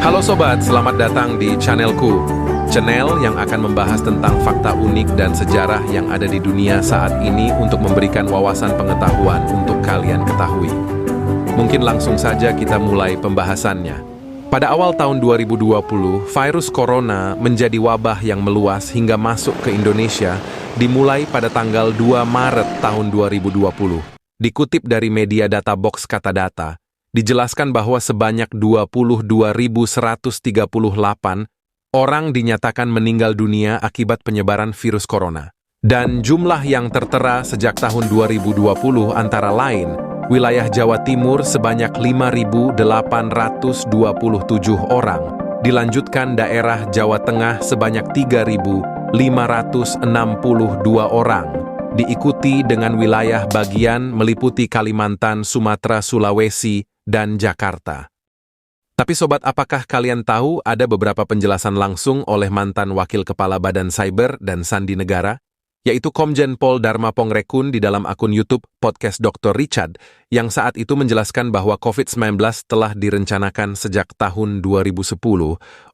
Halo sobat, selamat datang di channelku. Channel yang akan membahas tentang fakta unik dan sejarah yang ada di dunia saat ini untuk memberikan wawasan pengetahuan untuk kalian ketahui. Mungkin langsung saja kita mulai pembahasannya. Pada awal tahun 2020, virus corona menjadi wabah yang meluas hingga masuk ke Indonesia dimulai pada tanggal 2 Maret tahun 2020. Dikutip dari media Databox Katadata, dijelaskan bahwa sebanyak 22.138 orang dinyatakan meninggal dunia akibat penyebaran virus corona. Dan jumlah yang tertera sejak tahun 2020 antara lain, wilayah Jawa Timur sebanyak 5.827 orang, dilanjutkan daerah Jawa Tengah sebanyak 3.562 orang, diikuti dengan wilayah bagian meliputi Kalimantan, Sumatera, Sulawesi, dan Jakarta. Tapi sobat, apakah kalian tahu ada beberapa penjelasan langsung oleh mantan Wakil Kepala Badan Cyber dan Sandi Negara, yaitu Komjen Pol Dharma Pongrekun di dalam akun YouTube Podcast Dr. Richard, yang saat itu menjelaskan bahwa COVID-19 telah direncanakan sejak tahun 2010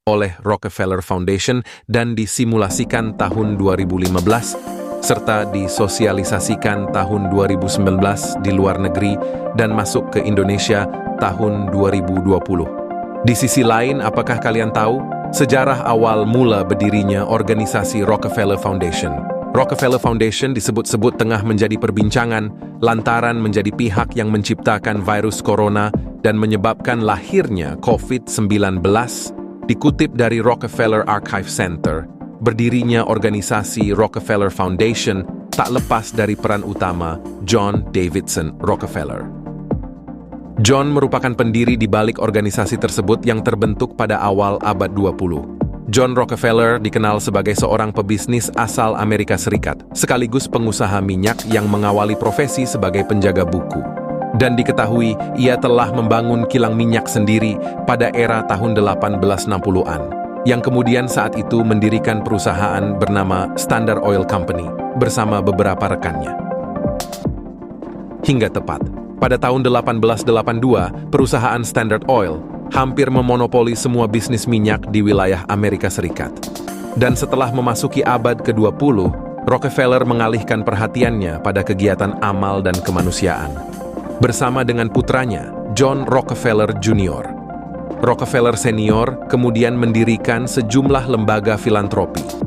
oleh Rockefeller Foundation dan disimulasikan tahun 2015, serta disosialisasikan tahun 2019 di luar negeri dan masuk ke Indonesia tahun 2020. Di sisi lain, apakah kalian tahu sejarah awal mula berdirinya organisasi Rockefeller Foundation? Rockefeller Foundation disebut-sebut tengah menjadi perbincangan lantaran menjadi pihak yang menciptakan virus corona dan menyebabkan lahirnya COVID-19. Dikutip dari Rockefeller Archive Center, berdirinya organisasi Rockefeller Foundation tak lepas dari peran utama John Davidson Rockefeller. John merupakan pendiri di balik organisasi tersebut yang terbentuk pada awal abad 20. John Rockefeller dikenal sebagai seorang pebisnis asal Amerika Serikat, sekaligus pengusaha minyak yang mengawali profesi sebagai penjaga buku. Dan diketahui ia telah membangun kilang minyak sendiri pada era tahun 1860-an, yang kemudian saat itu mendirikan perusahaan bernama Standard Oil Company bersama beberapa rekannya. Hingga tepat pada tahun 1882, perusahaan Standard Oil hampir memonopoli semua bisnis minyak di wilayah Amerika Serikat. Dan setelah memasuki abad ke-20, Rockefeller mengalihkan perhatiannya pada kegiatan amal dan kemanusiaan. Bersama dengan putranya, John Rockefeller Jr., Rockefeller Senior kemudian mendirikan sejumlah lembaga filantropi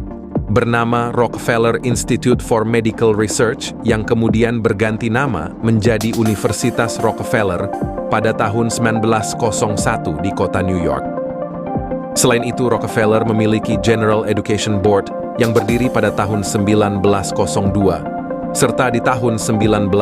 bernama Rockefeller Institute for Medical Research yang kemudian berganti nama menjadi Universitas Rockefeller pada tahun 1901 di kota New York. Selain itu, Rockefeller memiliki General Education Board yang berdiri pada tahun 1902, serta di tahun 1913,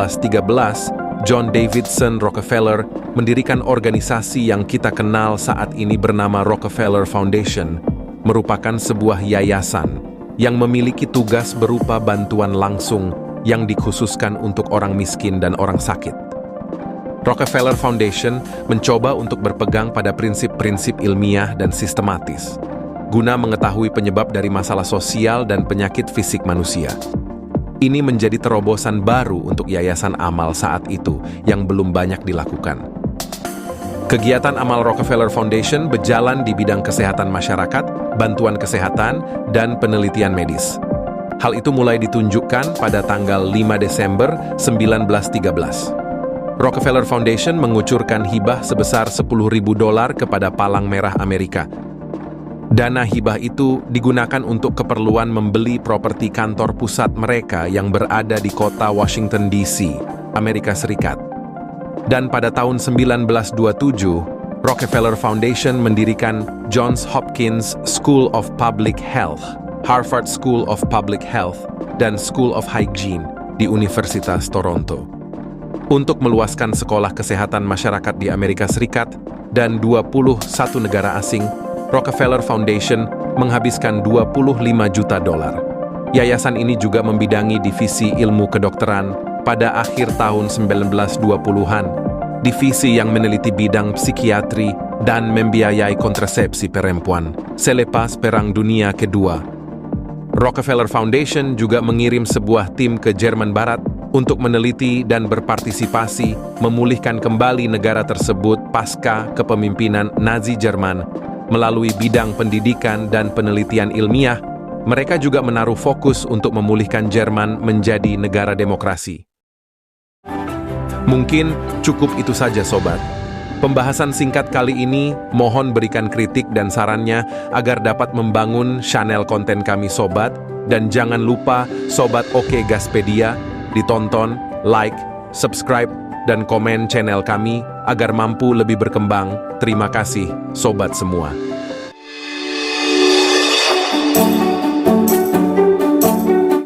John Davidson Rockefeller mendirikan organisasi yang kita kenal saat ini bernama Rockefeller Foundation, merupakan sebuah yayasan yang memiliki tugas berupa bantuan langsung yang dikhususkan untuk orang miskin dan orang sakit. Rockefeller Foundation mencoba untuk berpegang pada prinsip-prinsip ilmiah dan sistematis, guna mengetahui penyebab dari masalah sosial dan penyakit fisik manusia. Ini menjadi terobosan baru untuk yayasan amal saat itu yang belum banyak dilakukan. Kegiatan amal Rockefeller Foundation berjalan di bidang kesehatan masyarakat, bantuan kesehatan, dan penelitian medis. Hal itu mulai ditunjukkan pada tanggal 5 Desember 1913. Rockefeller Foundation mengucurkan hibah sebesar $10.000 kepada Palang Merah Amerika. Dana hibah itu digunakan untuk keperluan membeli properti kantor pusat mereka yang berada di kota Washington, D.C., Amerika Serikat. Dan pada tahun 1927, Rockefeller Foundation mendirikan Johns Hopkins School of Public Health, Harvard School of Public Health, dan School of Hygiene di Universitas Toronto, untuk meluaskan sekolah kesehatan masyarakat di Amerika Serikat dan 21 negara asing. Rockefeller Foundation menghabiskan $25 juta. Yayasan ini juga membidangi divisi ilmu kedokteran pada akhir tahun 1920-an, divisi yang meneliti bidang psikiatri dan membiayai kontrasepsi perempuan selepas Perang Dunia Kedua. Rockefeller Foundation juga mengirim sebuah tim ke Jerman Barat untuk meneliti dan berpartisipasi memulihkan kembali negara tersebut pasca kepemimpinan Nazi Jerman Melalui bidang pendidikan dan penelitian ilmiah, mereka juga menaruh fokus untuk memulihkan Jerman menjadi negara demokrasi. Mungkin cukup itu saja, sobat. Pembahasan singkat kali ini, mohon berikan kritik dan sarannya agar dapat membangun channel konten kami, sobat. Dan jangan lupa, Sobat Oke Gaspedia, ditonton, like, subscribe, dan komen channel kami agar mampu lebih berkembang. Terima kasih, sobat semua.